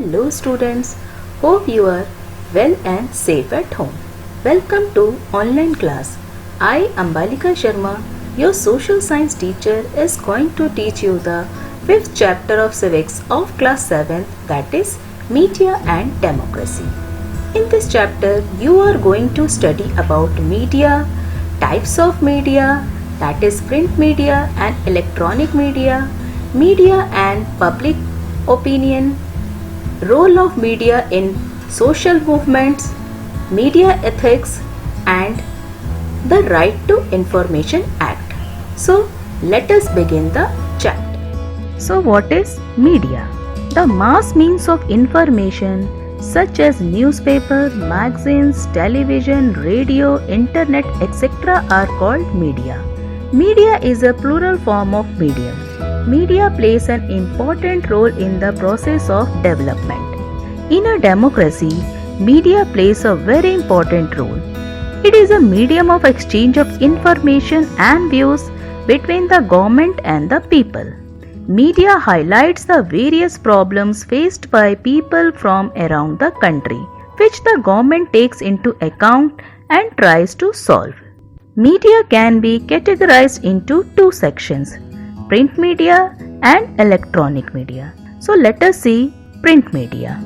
Hello students, hope you are well and safe at home. Welcome to online class. I, Ambalika Sharma, your social science teacher, is going to teach you the 5th chapter of civics of class 7th, that is media and democracy. In this chapter, you are going to study about media, types of media, that is print media and electronic media, media and public opinion, role of media in social movements, media ethics, and the Right to Information Act. So, let us begin the chapter. So, what is media? The mass means of information such as newspaper, magazines, television, radio, internet, etc. are called media. Media is a plural form of medium. Media plays an important role in the process of development. In a democracy, media plays a very important role. It is a medium of exchange of information and views between the government and the people. Media highlights the various problems faced by people from around the country, which the government takes into account and tries to solve. Media can be categorized into two sections: print media and electronic media. So let us see print media.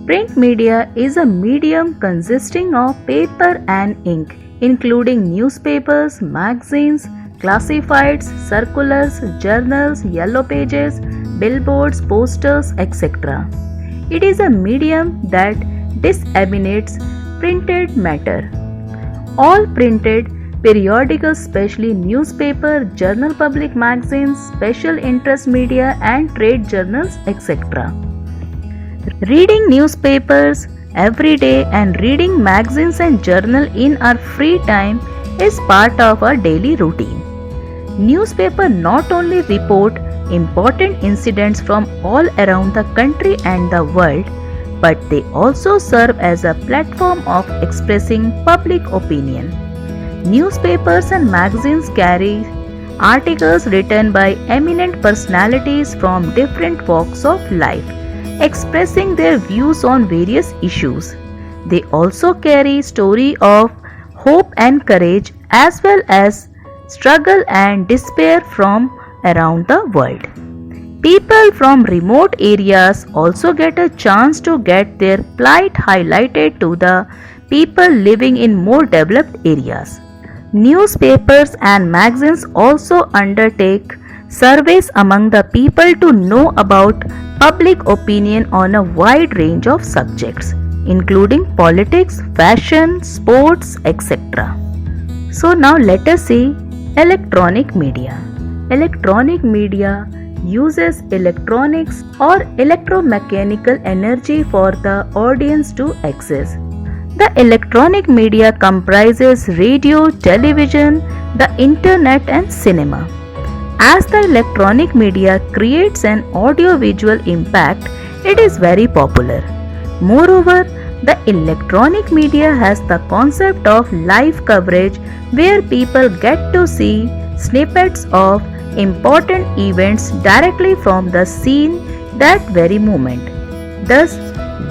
Print media is a medium consisting of paper and ink, including newspapers, magazines, classifieds, circulars, journals, yellow pages, billboards, posters, etc. It is a medium that disseminates printed matter. All printed periodicals, especially newspaper, journal, public magazines, special interest media and trade journals, etc. Reading newspapers every day and reading magazines and journal in our free time is part of our daily routine. Newspapers not only report important incidents from all around the country and the world, but they also serve as a platform of expressing public opinion. Newspapers and magazines carry articles written by eminent personalities from different walks of life, expressing their views on various issues. They also carry stories of hope and courage as well as struggle and despair from around the world. People from remote areas also get a chance to get their plight highlighted to the people living in more developed areas. Newspapers and magazines also undertake surveys among the people to know about public opinion on a wide range of subjects, including politics, fashion, sports, etc. So now let us see electronic media. Electronic media uses electronics or electromechanical energy for the audience to access. The electronic media comprises radio, television, the internet and cinema. As the electronic media creates an audio-visual impact, it is very popular. Moreover, the electronic media has the concept of live coverage where people get to see snippets of important events directly from the scene that very moment. Thus,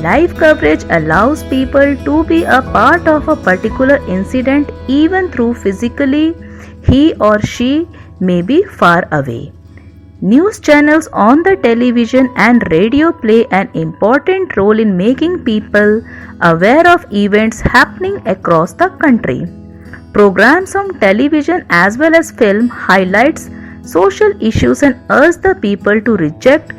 live coverage allows people to be a part of a particular incident even though physically he or she may be far away. News channels on the television and radio play an important role in making people aware of events happening across the country. Programs on television as well as film highlights social issues and urge the people to reject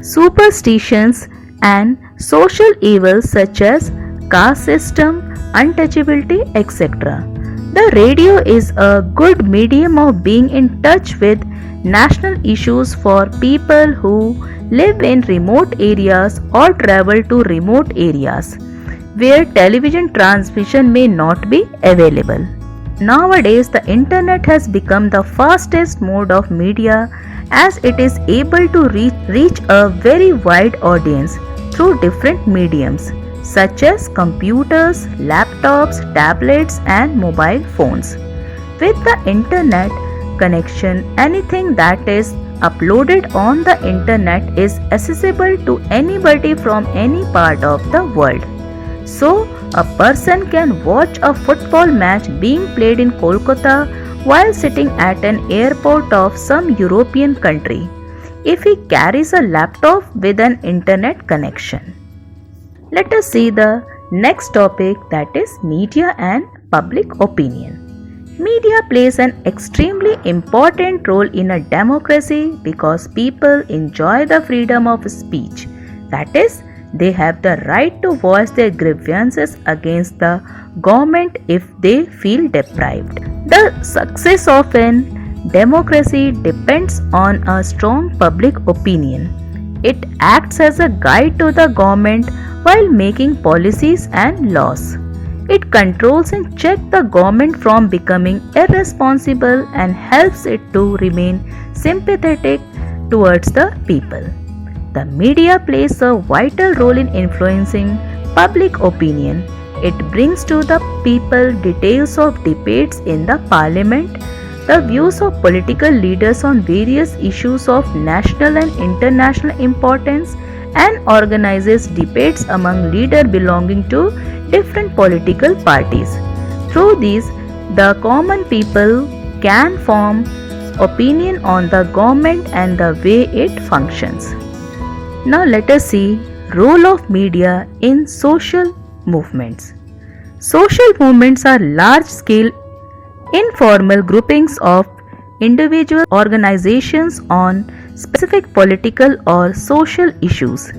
superstitions and social evils such as caste system, untouchability, etc. The radio is a good medium of being in touch with national issues for people who live in remote areas or travel to remote areas where television transmission may not be available. Nowadays, the internet has become the fastest mode of media as it is able to reach a very wide audience through different mediums such as computers, laptops, tablets and mobile phones. With the internet connection, anything that is uploaded on the internet is accessible to anybody from any part of the world. So, a person can watch a football match being played in Kolkata while sitting at an airport of some European country if he carries a laptop with an internet connection. Let us see the next topic, that is media and public opinion. Media plays an extremely important role in a democracy because people enjoy the freedom of speech. That is, they have the right to voice their grievances against the government if they feel deprived. The success of an democracy depends on a strong public opinion. It acts as a guide to the government while making policies and laws. It controls and checks the government from becoming irresponsible and helps it to remain sympathetic towards the people. The media plays a vital role in influencing public opinion. It brings to the people details of debates in the parliament, the views of political leaders on various issues of national and international importance, and organizes debates among leaders belonging to different political parties. Through these, the common people can form opinion on the government and the way it functions. Now let us see role of media in social movements. Social movements are large-scale informal groupings of individual organizations on specific political or social issues.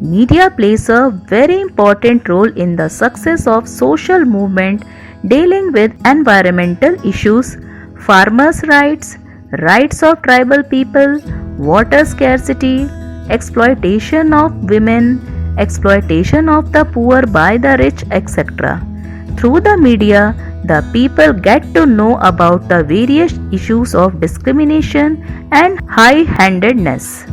Media plays a very important role in the success of social movement dealing with environmental issues, farmers' rights, rights of tribal people, water scarcity, exploitation of women, exploitation of the poor by the rich, etc. Through the media, the people get to know about the various issues of discrimination and high-handedness.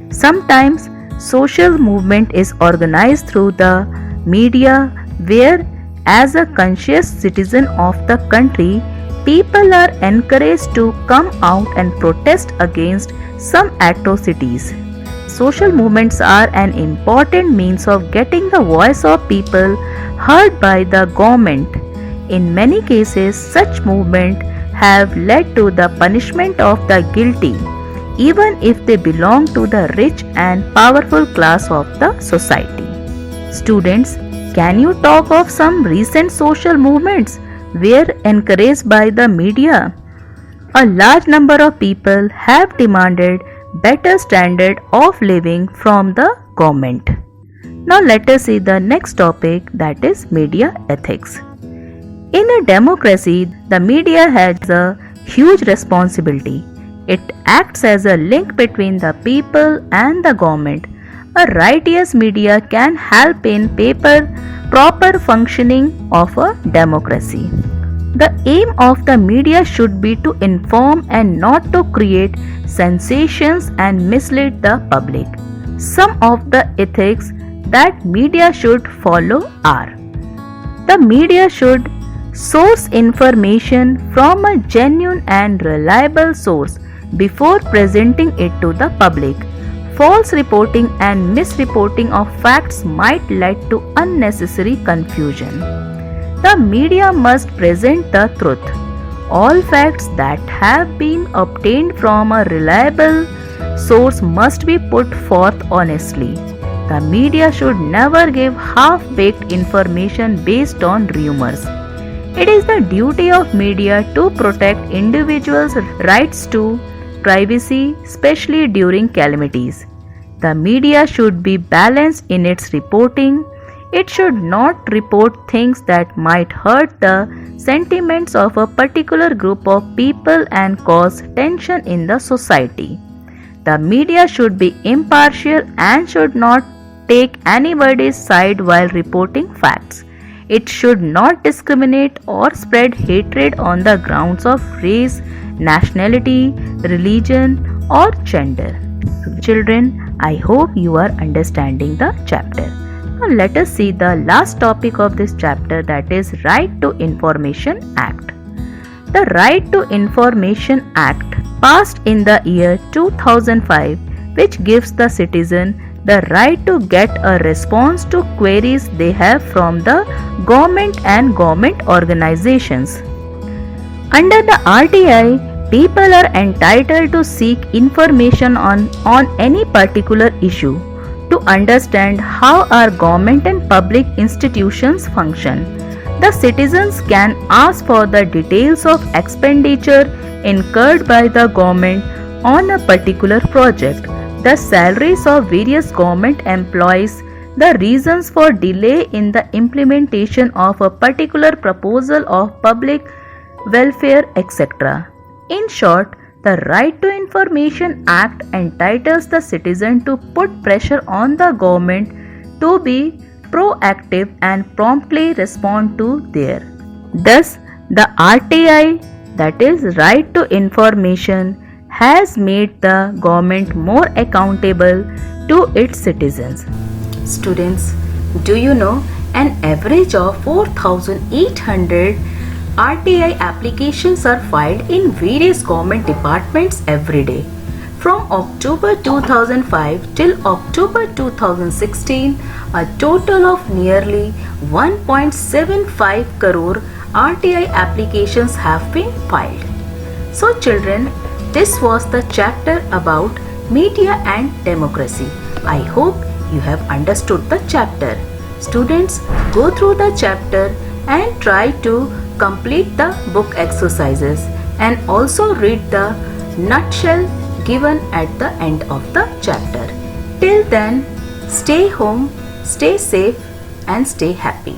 Sometimes, social movement is organized through the media where, as a conscious citizen of the country, people are encouraged to come out and protest against some atrocities. Social movements are an important means of getting the voice of people heard by the government. In many cases, such movements have led to the punishment of the guilty, even if they belong to the rich and powerful class of the society. Students, can you talk of some recent social movements were encouraged by the media? A large number of people have demanded better standard of living from the government. Now let us see the next topic, that is media ethics. In a democracy, the media has a huge responsibility. It acts as a link between the people and the government. A righteous media can help in proper functioning of a democracy. The aim of the media should be to inform and not to create sensations and mislead the public. Some of the ethics that media should follow are: the media should source information from a genuine and reliable source before presenting it to the public. False reporting and misreporting of facts might lead to unnecessary confusion. The media must present the truth. All facts that have been obtained from a reliable source must be put forth honestly. The media should never give half-baked information based on rumors. It is the duty of media to protect individuals' rights to privacy, especially during calamities. The media should be balanced in its reporting. It should not report things that might hurt the sentiments of a particular group of people and cause tension in the society. The media should be impartial and should not take anybody's side while reporting facts. It should not discriminate or spread hatred on the grounds of race, nationality, religion, or gender. Children, I hope you are understanding the chapter. Now let us see the last topic of this chapter, that is Right to Information Act. The Right to Information Act passed in the year 2005, which gives the citizen the right to get a response to queries they have from the government and government organizations. Under the RTI, people are entitled to seek information on any particular issue to understand how our government and public institutions function. The citizens can ask for the details of expenditure incurred by the government on a particular project, the salaries of various government employees, the reasons for delay in the implementation of a particular proposal of public welfare, etc. In short, the Right to Information Act entitles the citizen to put pressure on the government to be proactive and promptly respond to their. Thus, the RTI, that is Right to Information, has made the government more accountable to its citizens. Students, do you know an average of 4,800 RTI applications are filed in various government departments every day? From October 2005 till October 2016, a total of nearly 1.75 crore RTI applications have been filed. So children, this was the chapter about media and democracy. I hope you have understood the chapter. Students, go through the chapter and try to complete the book exercises and also read the nutshell given at the end of the chapter. Till then, stay home, stay safe and stay happy.